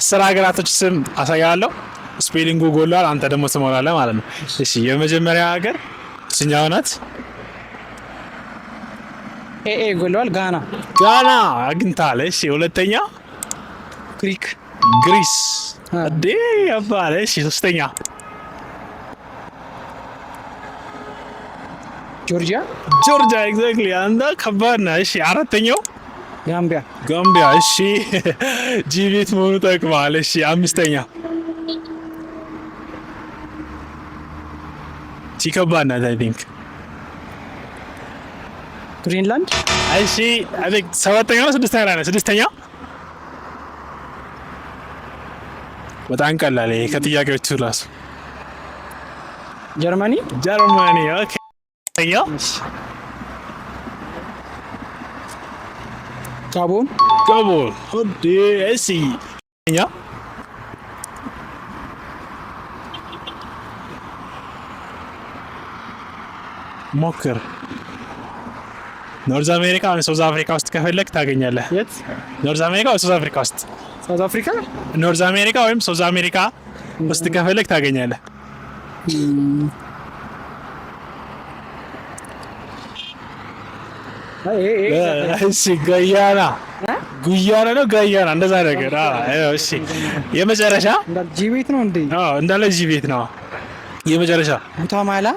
10 ሀገራቶች ስም አሳያለሁ። ስፔሊንጉ ጎሏል፣ አንተ ደግሞ ትሞላለህ ማለት ነው። እሺ የመጀመሪያ ሀገር የትኛው ናት? ጎሏል። ጋና አግኝተሃል። እሺ ሁለተኛ ግሪስ አዴ ያባለ። እሺ ሶስተኛ ጆርጂያ ኤግዛክትሊ። አንተ ከባድ ነህ። እሺ አራተኛው ጋምቢያ። እሺ ጂቤት መሆኑ ጠቅመዋል። እሺ አምስተኛ ከባድ ናት። አይ ቲንክ ግሪንላንድ። እሺ አይ ቲንክ ሰባተኛ ነው ስድስተኛ ላይ ነው። ስድስተኛ በጣም ቀላል ይሄ ከጥያቄዎቹ ራሱ ጀርመኒ። ኦኬ ጋቦን ኦዴ። እሺ ሞክር። ኖርዝ አሜሪካ ወይ ሳውዝ አፍሪካ ውስጥ ከፈለክ ታገኛለህ። የት? ኖርዝ አሜሪካ ወይ ሳውዝ አፍሪካ ውስጥ? ሳውዝ አፍሪካ። ኖርዝ አሜሪካ ወይም ሳውዝ አሜሪካ ውስጥ ከፈለክ ታገኛለህ። እሺ ጋያና ነው ጋያና እንደዛ ነገር። እሺ የመጨረሻ ጂቤት ነው እንዴ? እንዳለ ጂቤት ነው የመጨረሻ ጉታማላ